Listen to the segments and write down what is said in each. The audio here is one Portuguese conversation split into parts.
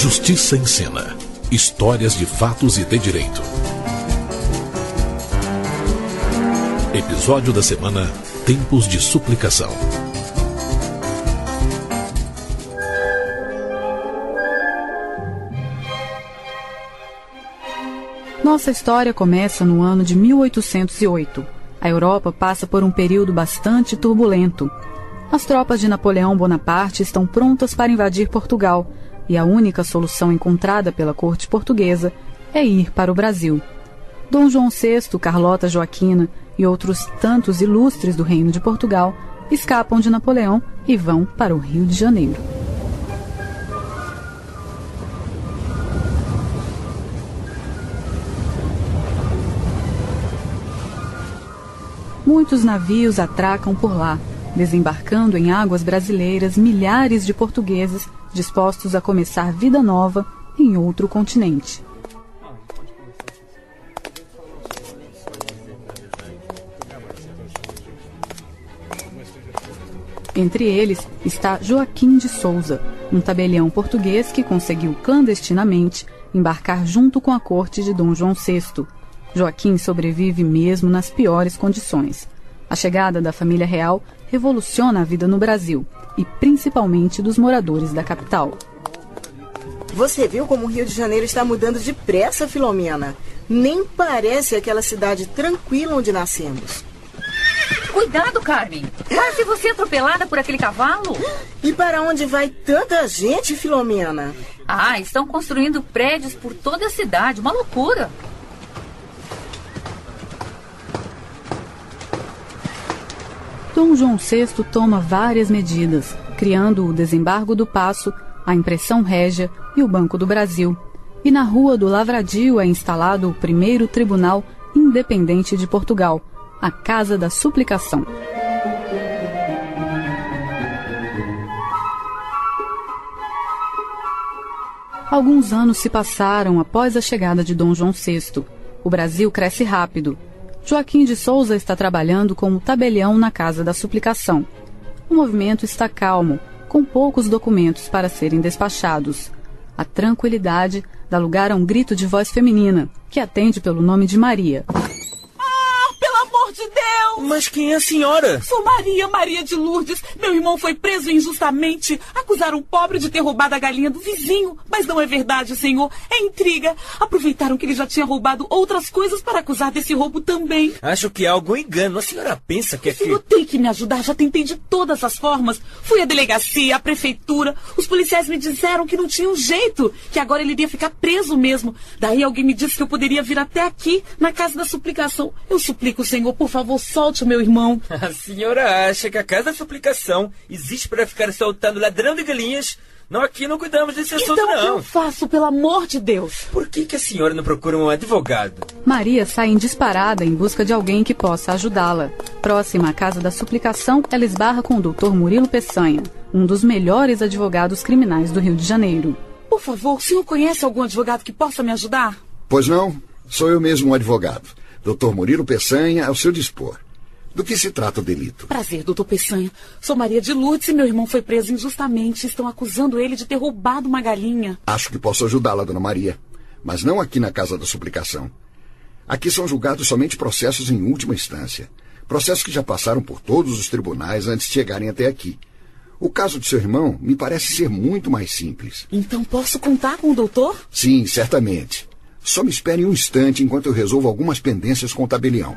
Justiça em Cena. Histórias de fatos e de direito. Episódio da semana: Tempos de Suplicação. Nossa história começa no ano de 1808. A Europa passa por um período bastante turbulento. As tropas de Napoleão Bonaparte estão prontas para invadir Portugal, e a única solução encontrada pela corte portuguesa é ir para o Brasil. Dom João VI, Carlota Joaquina e outros tantos ilustres do Reino de Portugal escapam de Napoleão e vão para o Rio de Janeiro. Muitos navios atracam por lá, desembarcando em águas brasileiras milhares de portugueses dispostos a começar vida nova em outro continente. Entre eles está Joaquim de Souza, um tabelião português que conseguiu clandestinamente embarcar junto com a corte de Dom João VI. Joaquim sobrevive mesmo nas piores condições. A chegada da família real revoluciona a vida no Brasil, e principalmente dos moradores da capital. Você viu como o Rio de Janeiro está mudando depressa, Filomena? Nem parece aquela cidade tranquila onde nascemos. Cuidado, Carmen! Quase você atropelada por aquele cavalo! E para onde vai tanta gente, Filomena? Estão construindo prédios por toda a cidade, uma loucura! Dom João VI toma várias medidas, criando o Desembargo do Paço, a Impressão Régia e o Banco do Brasil. E na Rua do Lavradio é instalado o primeiro Tribunal Independente de Portugal, a Casa da Suplicação. Alguns anos se passaram após a chegada de Dom João VI. O Brasil cresce rápido. Joaquim de Souza está trabalhando como tabelião na Casa da Suplicação. O movimento está calmo, com poucos documentos para serem despachados. A tranquilidade dá lugar a um grito de voz feminina, que atende pelo nome de Maria. Pelo amor de Deus! Mas quem é a senhora? Sou Maria de Lourdes. Meu irmão foi preso injustamente. Acusaram o pobre de ter roubado a galinha do vizinho. Mas não é verdade, senhor. É intriga. Aproveitaram que ele já tinha roubado outras coisas para acusar desse roubo também. Acho que há algum engano. A senhora pensa que é que... O senhor tem que me ajudar. Já tentei de todas as formas. Fui à delegacia, à prefeitura. Os policiais me disseram que não tinha um jeito. Que agora ele iria ficar preso mesmo. Daí alguém me disse que eu poderia vir até aqui, na Casa da Suplicação. Eu suplico, senhor, por favor, solte o meu irmão. A senhora acha que a Casa da Suplicação existe para ficar soltando ladrão de galinhas? Não, aqui não cuidamos desse assunto, então, não. Então o que eu faço, pelo amor de Deus? Por que a senhora não procura um advogado? Maria sai em disparada em busca de alguém que possa ajudá-la. Próxima à Casa da Suplicação, ela esbarra com o Dr. Murilo Peçanha, um dos melhores advogados criminais do Rio de Janeiro. Por favor, o senhor conhece algum advogado que possa me ajudar? Pois não, sou eu mesmo um advogado. Dr. Murilo Peçanha, ao seu dispor. Do que se trata o delito? Prazer, doutor Peçanha. Sou Maria de Lourdes e meu irmão foi preso injustamente. Estão acusando ele de ter roubado uma galinha. Acho que posso ajudá-la, dona Maria. Mas não aqui na Casa da Suplicação. Aqui são julgados somente processos em última instância. Processos que já passaram por todos os tribunais antes de chegarem até aqui. O caso de seu irmão me parece ser muito mais simples. Então posso contar com o doutor? Sim, certamente. Só me espere um instante enquanto eu resolvo algumas pendências com o tabelião.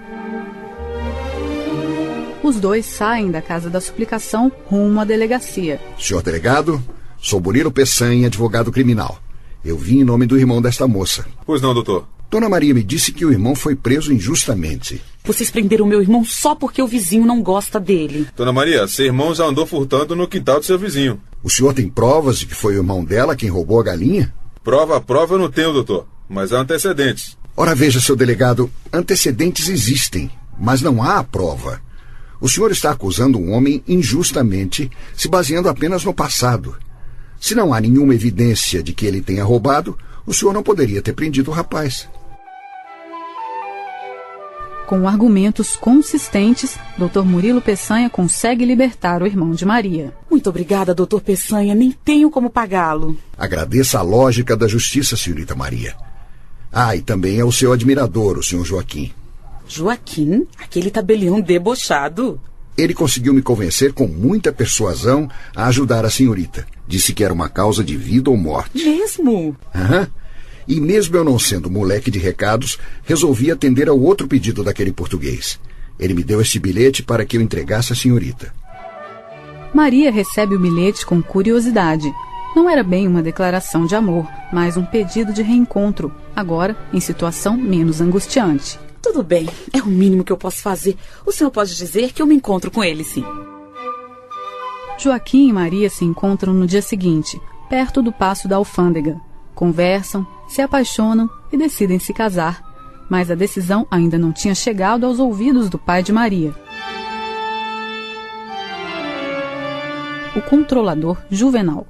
Os dois saem da Casa da Suplicação rumo à delegacia. Senhor delegado, sou Murilo Peçanha, advogado criminal. Eu vim em nome do irmão desta moça. Pois não, doutor. Dona Maria me disse que o irmão foi preso injustamente. Vocês prenderam meu irmão só porque o vizinho não gosta dele. Dona Maria, seu irmão já andou furtando no quintal do seu vizinho. O senhor tem provas de que foi o irmão dela quem roubou a galinha? Prova eu não tenho, doutor. Mas há antecedentes. Ora, veja, seu delegado, antecedentes existem, mas não há a prova. O senhor está acusando um homem injustamente, se baseando apenas no passado. Se não há nenhuma evidência de que ele tenha roubado, o senhor não poderia ter prendido o rapaz. Com argumentos consistentes, Dr. Murilo Peçanha consegue libertar o irmão de Maria. Muito obrigada, doutor Peçanha. Nem tenho como pagá-lo. Agradeça a lógica da justiça, senhorita Maria. Ah, e também é o seu admirador, o senhor Joaquim. Joaquim? Aquele tabelião debochado? Ele conseguiu me convencer com muita persuasão a ajudar a senhorita. Disse que era uma causa de vida ou morte. Mesmo? Aham. E mesmo eu não sendo moleque de recados, resolvi atender ao outro pedido daquele português. Ele me deu este bilhete para que eu entregasse à senhorita. Maria recebe o bilhete com curiosidade. Não era bem uma declaração de amor, mas um pedido de reencontro, agora em situação menos angustiante. Tudo bem, é o mínimo que eu posso fazer. O senhor pode dizer que eu me encontro com ele, sim. Joaquim e Maria se encontram no dia seguinte, perto do Paço da Alfândega. Conversam, se apaixonam e decidem se casar. Mas a decisão ainda não tinha chegado aos ouvidos do pai de Maria. O controlador Juvenal.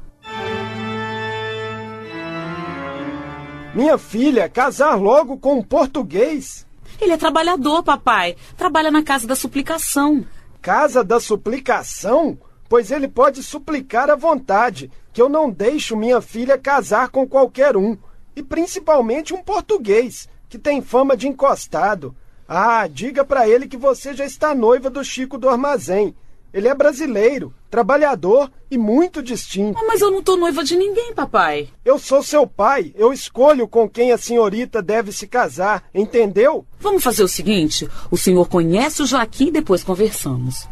Minha filha, casar logo com um português? Ele é trabalhador, papai. Trabalha na Casa da Suplicação. Casa da Suplicação? Pois ele pode suplicar à vontade, que eu não deixo minha filha casar com qualquer um. E principalmente um português, que tem fama de encostado. Ah, diga pra ele que você já está noiva do Chico do Armazém. Ele é brasileiro, trabalhador e muito distinto. Mas eu não tô noiva de ninguém, papai. Eu sou seu pai. Eu escolho com quem a senhorita deve se casar, entendeu? Vamos fazer o seguinte. O senhor conhece o Joaquim e depois conversamos.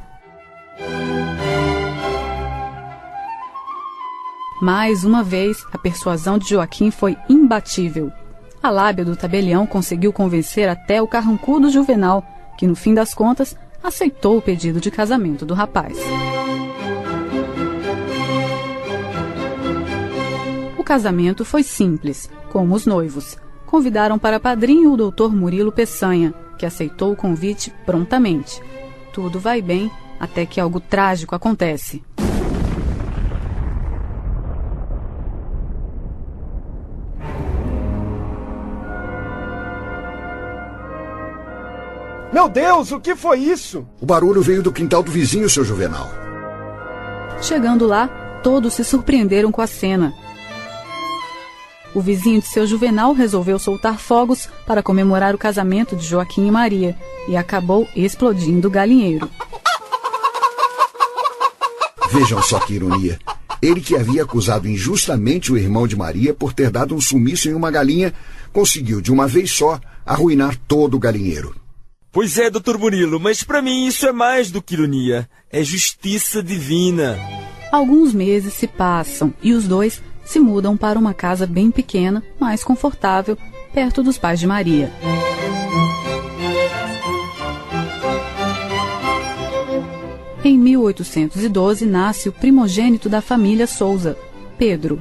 Mais uma vez, a persuasão de Joaquim foi imbatível. A lábia do tabelião conseguiu convencer até o carrancudo Juvenal, que no fim das contas aceitou o pedido de casamento do rapaz. O casamento foi simples, como os noivos. Convidaram para padrinho o doutor Murilo Peçanha, que aceitou o convite prontamente. Tudo vai bem até que algo trágico acontece. Meu Deus, o que foi isso? O barulho veio do quintal do vizinho, seu Juvenal. Chegando lá, todos se surpreenderam com a cena. O vizinho de seu Juvenal resolveu soltar fogos para comemorar o casamento de Joaquim e Maria e acabou explodindo o galinheiro. Vejam só que ironia. Ele que havia acusado injustamente o irmão de Maria por ter dado um sumiço em uma galinha, conseguiu de uma vez só arruinar todo o galinheiro. Pois é, doutor Murilo, mas para mim isso é mais do que ironia. É justiça divina. Alguns meses se passam e os dois se mudam para uma casa bem pequena, mais confortável, perto dos pais de Maria. Em 1812 nasce o primogênito da família Souza, Pedro.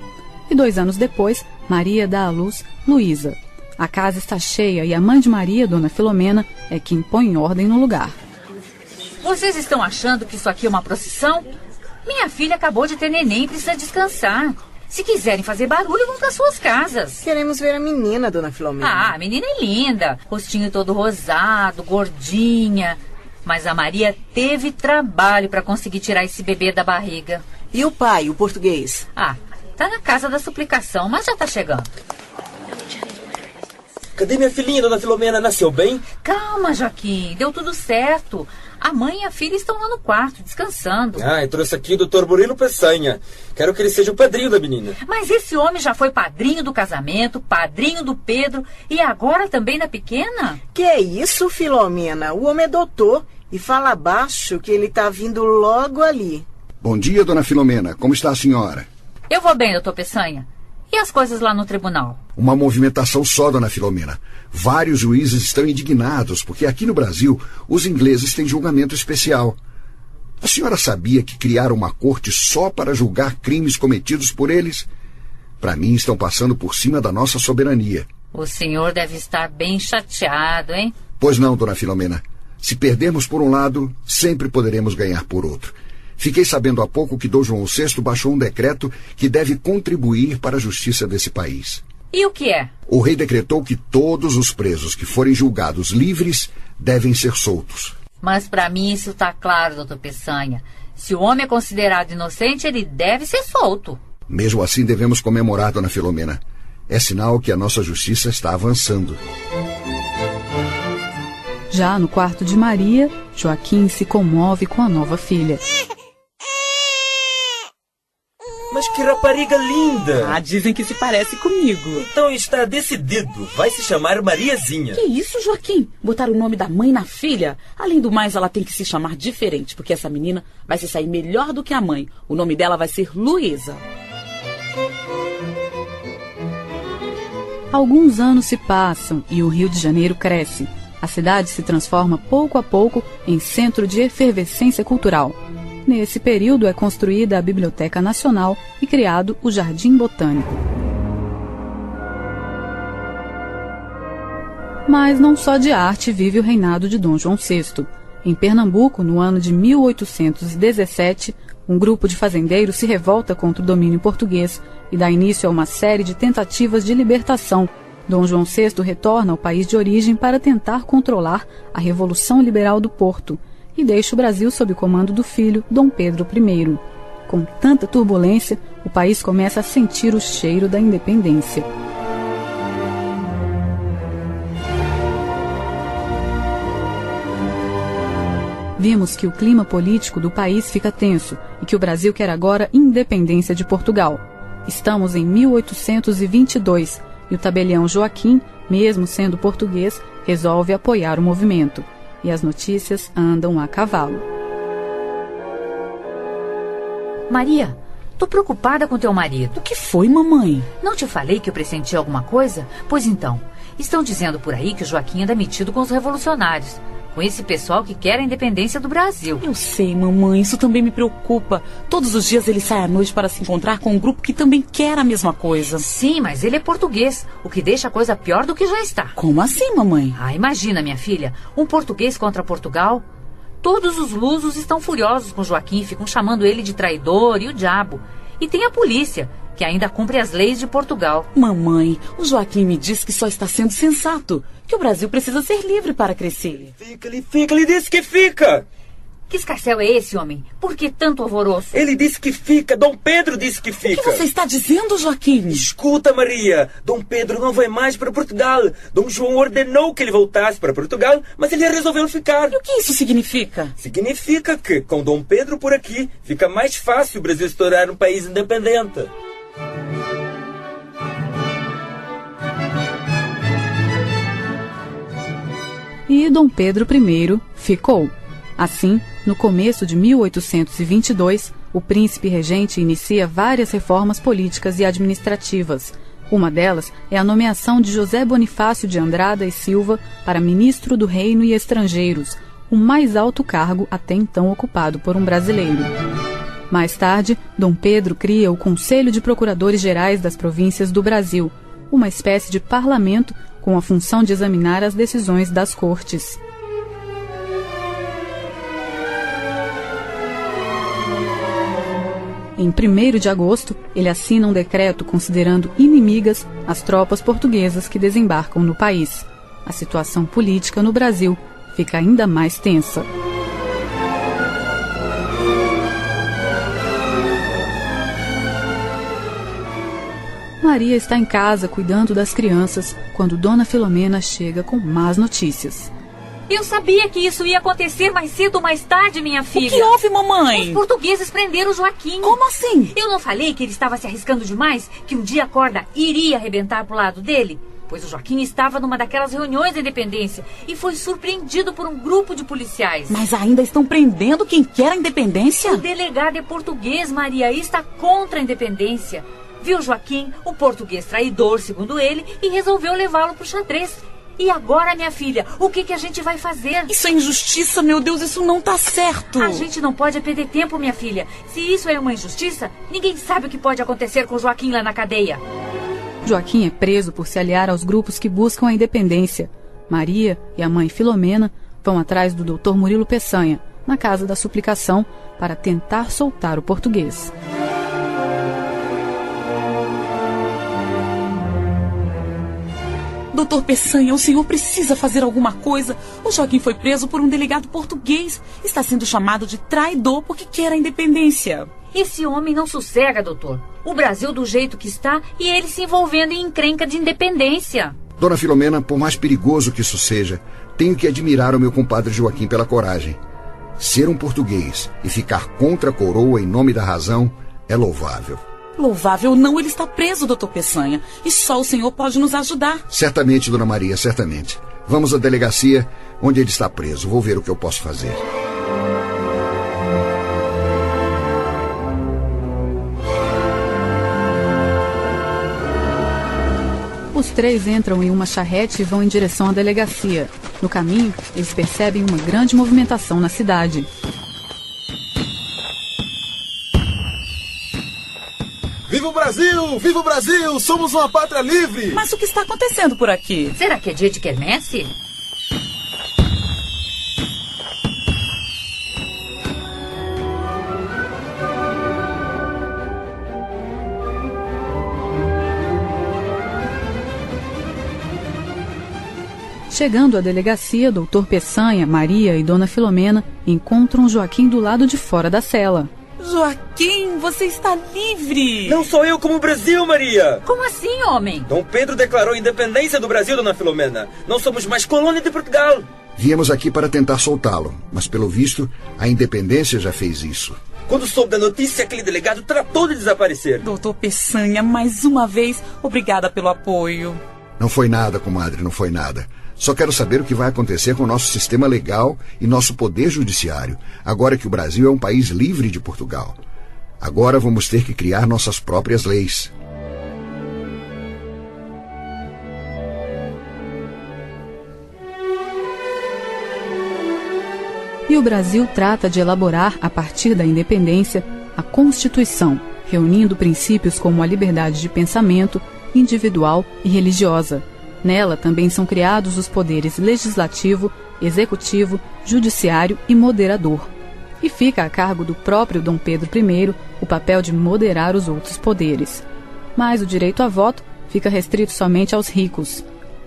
E 2 anos depois, Maria dá à luz Luísa. A casa está cheia e a mãe de Maria, Dona Filomena, é quem põe ordem no lugar. Vocês estão achando que isso aqui é uma procissão? Minha filha acabou de ter neném e precisa descansar. Se quiserem fazer barulho, vão para suas casas. Queremos ver a menina, Dona Filomena. Ah, a menina é linda. Rostinho todo rosado, gordinha. Mas a Maria teve trabalho para conseguir tirar esse bebê da barriga. E o pai, o português? Ah, tá na Casa da Suplicação, mas já tá chegando. Cadê minha filhinha, Dona Filomena? Nasceu bem? Calma, Joaquim. Deu tudo certo. A mãe e a filha estão lá no quarto, descansando. Ah, eu trouxe aqui o doutor Murilo Peçanha. Quero que ele seja o padrinho da menina. Mas esse homem já foi padrinho do casamento, padrinho do Pedro e agora também da pequena? Que é isso, Filomena? O homem é doutor e fala baixo que ele tá vindo logo ali. Bom dia, Dona Filomena. Como está a senhora? Eu vou bem, doutor Peçanha. E as coisas lá no tribunal? Uma movimentação só, Dona Filomena. Vários juízes estão indignados, porque aqui no Brasil os ingleses têm julgamento especial. A senhora sabia que criaram uma corte só para julgar crimes cometidos por eles? Para mim, estão passando por cima da nossa soberania. O senhor deve estar bem chateado, hein? Pois não, Dona Filomena. Se perdermos por um lado, sempre poderemos ganhar por outro. Fiquei sabendo há pouco que Dom João VI baixou um decreto que deve contribuir para a justiça desse país. E o que é? O rei decretou que todos os presos que forem julgados livres devem ser soltos. Mas para mim isso está claro, doutor Peçanha. Se o homem é considerado inocente, ele deve ser solto. Mesmo assim, devemos comemorar, dona Filomena. É sinal que a nossa justiça está avançando. Já no quarto de Maria, Joaquim se comove com a nova filha. Mas que rapariga linda! Ah, dizem que se parece comigo. Então está decidido. Vai se chamar Mariazinha. Que isso, Joaquim? Botar o nome da mãe na filha? Além do mais, ela tem que se chamar diferente, porque essa menina vai se sair melhor do que a mãe. O nome dela vai ser Luísa. Alguns anos se passam e o Rio de Janeiro cresce. A cidade se transforma pouco a pouco em centro de efervescência cultural. Nesse período é construída a Biblioteca Nacional e criado o Jardim Botânico. Mas não só de arte vive o reinado de Dom João VI. Em Pernambuco, no ano de 1817, um grupo de fazendeiros se revolta contra o domínio português e dá início a uma série de tentativas de libertação. Dom João VI retorna ao país de origem para tentar controlar a Revolução Liberal do Porto e deixa o Brasil sob o comando do filho, Dom Pedro I. Com tanta turbulência, o país começa a sentir o cheiro da independência. Vimos que o clima político do país fica tenso e que o Brasil quer agora independência de Portugal. Estamos em 1822 e o tabelião Joaquim, mesmo sendo português, resolve apoiar o movimento. E as notícias andam a cavalo. Maria, tô preocupada com teu marido. O que foi, mamãe? Não te falei que eu pressenti alguma coisa? Pois então, estão dizendo por aí que o Joaquim anda metido com os revolucionários, com esse pessoal que quer a independência do Brasil. Eu sei, mamãe, isso também me preocupa. Todos os dias ele sai à noite para se encontrar com um grupo que também quer a mesma coisa. Sim, mas ele é português, o que deixa a coisa pior do que já está. Como assim, mamãe? Ah, imagina, minha filha, um português contra Portugal. Todos os lusos estão furiosos com Joaquim, ficam chamando ele de traidor e o diabo. E tem a polícia, que ainda cumpre as leis de Portugal. Mamãe, o Joaquim me diz que só está sendo sensato, que o Brasil precisa ser livre para crescer. Ele disse que fica! Que escarcéu é esse, homem? Por que tanto alvoroço? Ele disse que fica, Dom Pedro disse que fica. O que você está dizendo, Joaquim? Escuta, Maria, Dom Pedro não vai mais para Portugal. Dom João ordenou que ele voltasse para Portugal, mas ele resolveu ficar. E o que isso significa? Significa que, com Dom Pedro por aqui, fica mais fácil o Brasil se tornar um país independente. E Dom Pedro I ficou. Assim, no começo de 1822, o príncipe regente inicia várias reformas políticas e administrativas. Uma delas é a nomeação de José Bonifácio de Andrada e Silva para ministro do Reino e Estrangeiros, o mais alto cargo até então ocupado por um brasileiro. Mais tarde, Dom Pedro cria o Conselho de Procuradores Gerais das Províncias do Brasil, uma espécie de parlamento com a função de examinar as decisões das cortes. Em 1º de agosto, ele assina um decreto considerando inimigas as tropas portuguesas que desembarcam no país. A situação política no Brasil fica ainda mais tensa. Maria está em casa cuidando das crianças quando Dona Filomena chega com más notícias. Eu sabia que isso ia acontecer mais cedo ou mais tarde, minha filha. O que houve, mamãe? Os portugueses prenderam o Joaquim. Como assim? Eu não falei que ele estava se arriscando demais? Que um dia a corda iria arrebentar pro lado dele? Pois o Joaquim estava numa daquelas reuniões da independência e foi surpreendido por um grupo de policiais. Mas ainda estão prendendo quem quer a independência? O delegado é português, Maria, e está contra a independência. Viu Joaquim, um português traidor, segundo ele, e resolveu levá-lo pro xadrez. E agora, minha filha, o que a gente vai fazer? Isso é injustiça, meu Deus, isso não tá certo. A gente não pode perder tempo, minha filha. Se isso é uma injustiça, ninguém sabe o que pode acontecer com Joaquim lá na cadeia. Joaquim é preso por se aliar aos grupos que buscam a independência. Maria e a mãe Filomena vão atrás do Dr. Murilo Peçanha, na Casa da Suplicação, para tentar soltar o português. Doutor Peçanha, o senhor precisa fazer alguma coisa. O Joaquim foi preso por um delegado português. Está sendo chamado de traidor porque quer a independência. Esse homem não sossega, doutor. O Brasil do jeito que está e ele se envolvendo em encrenca de independência. Dona Filomena, por mais perigoso que isso seja, tenho que admirar o meu compadre Joaquim pela coragem. Ser um português e ficar contra a coroa em nome da razão é louvável. Louvável não, ele está preso, doutor Peçanha. E só o senhor pode nos ajudar. Certamente, Dona Maria, certamente. Vamos à delegacia onde ele está preso. Vou ver o que eu posso fazer. Os três entram em uma charrete e vão em direção à delegacia. No caminho, eles percebem uma grande movimentação na cidade. Viva o Brasil! Viva o Brasil! Somos uma pátria livre! Mas o que está acontecendo por aqui? Será que é dia de quermesse? Chegando à delegacia, doutor Peçanha, Maria e Dona Filomena encontram Joaquim do lado de fora da cela. Joaquim, você está livre! Não sou eu como o Brasil, Maria! Como assim, homem? Dom Pedro declarou a independência do Brasil, Dona Filomena. Não somos mais colônia de Portugal. Viemos aqui para tentar soltá-lo, mas pelo visto, a independência já fez isso. Quando soube da notícia, aquele delegado tratou de desaparecer. Doutor Peçanha, mais uma vez, obrigada pelo apoio. Não foi nada, comadre, não foi nada. Só quero saber o que vai acontecer com o nosso sistema legal e nosso poder judiciário, agora que o Brasil é um país livre de Portugal. Agora vamos ter que criar nossas próprias leis. E o Brasil trata de elaborar, a partir da independência, a Constituição, reunindo princípios como a liberdade de pensamento, individual e religiosa. Nela também são criados os poderes legislativo, executivo, judiciário e moderador. E fica a cargo do próprio Dom Pedro I o papel de moderar os outros poderes. Mas o direito a voto fica restrito somente aos ricos.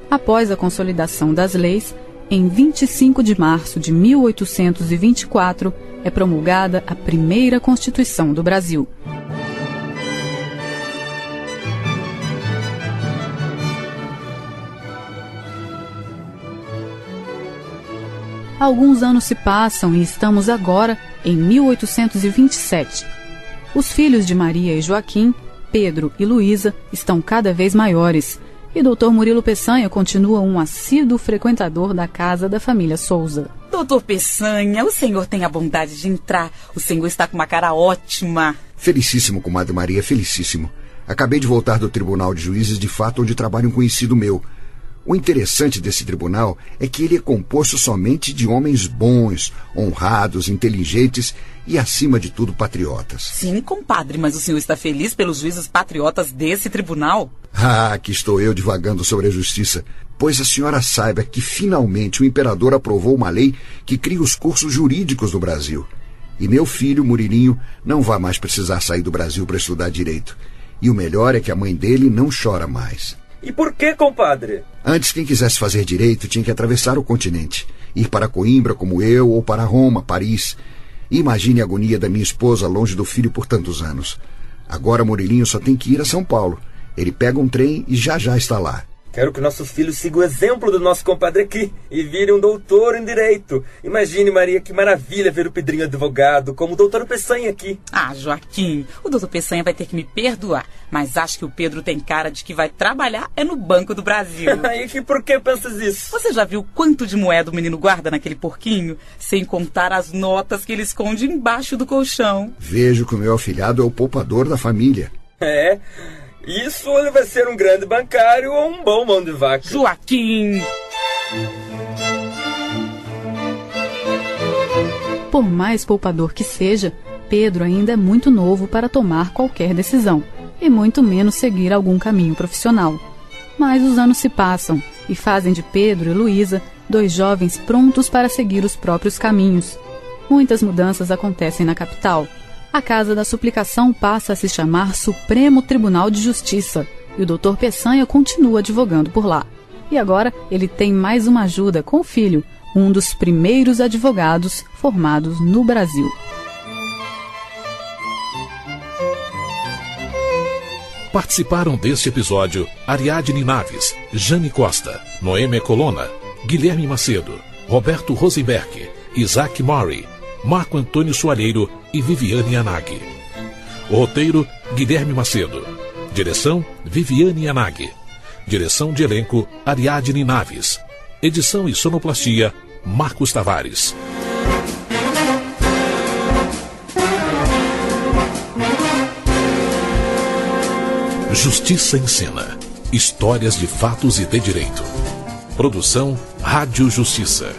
Após a consolidação das leis, em 25 de março de 1824, é promulgada a primeira Constituição do Brasil. Alguns anos se passam e estamos agora em 1827. Os filhos de Maria e Joaquim, Pedro e Luísa, estão cada vez maiores e Dr. Murilo Peçanha continua um assíduo frequentador da casa da família Souza. Doutor Peçanha, o senhor tem a bondade de entrar. O senhor está com uma cara ótima. Felicíssimo, comadre Maria, felicíssimo. Acabei de voltar do Tribunal de Juízes de Fato, onde trabalha um conhecido meu. O interessante desse tribunal é que ele é composto somente de homens bons, honrados, inteligentes e, acima de tudo, patriotas. Sim, compadre, mas o senhor está feliz pelos juízes patriotas desse tribunal? Ah, aqui estou eu divagando sobre a justiça. Pois a senhora saiba que, finalmente, o imperador aprovou uma lei que cria os cursos jurídicos no Brasil. E meu filho, Murilinho, não vai mais precisar sair do Brasil para estudar direito. E o melhor é que a mãe dele não chora mais. E por que, compadre? Antes, quem quisesse fazer direito tinha que atravessar o continente, ir para Coimbra como eu ou para Roma, Paris. E imagine a agonia da minha esposa longe do filho por tantos anos. Agora Murilinho só tem que ir a São Paulo. Ele pega um trem e já está lá. Quero que nossos filhos sigam o exemplo do nosso compadre aqui e virem um doutor em direito. Imagine, Maria, que maravilha ver o Pedrinho advogado, como o doutor Peçanha aqui. Ah, Joaquim, o doutor Peçanha vai ter que me perdoar, mas acho que o Pedro tem cara de que vai trabalhar no Banco do Brasil. E por que pensas isso? Você já viu quanto de moeda o menino guarda naquele porquinho? Sem contar as notas que ele esconde embaixo do colchão. Vejo que o meu afilhado é o poupador da família. É... Isso ele vai ser um grande bancário ou um bom mão de vaca. Joaquim! Por mais poupador que seja, Pedro ainda é muito novo para tomar qualquer decisão, e muito menos seguir algum caminho profissional. Mas os anos se passam e fazem de Pedro e Luísa dois jovens prontos para seguir os próprios caminhos. Muitas mudanças acontecem na capital. A Casa da Suplicação passa a se chamar Supremo Tribunal de Justiça e o Dr. Peçanha continua advogando por lá. E agora ele tem mais uma ajuda com o filho, um dos primeiros advogados formados no Brasil. Participaram deste episódio Ariadne Naves, Jane Costa, Noêmia Colonna, Guilherme Macedo, Roberto Rosenberg, Isaac Murray, Marco Antônio Soalheiro e Viviane Yanagi. O roteiro, Guilherme Macedo. Direção, Viviane Yanagi. Direção de elenco, Ariadne Naves. Edição e sonoplastia, Marcos Tavares. Justiça em Cena. Histórias de fatos e de direito. Produção Rádio Justiça.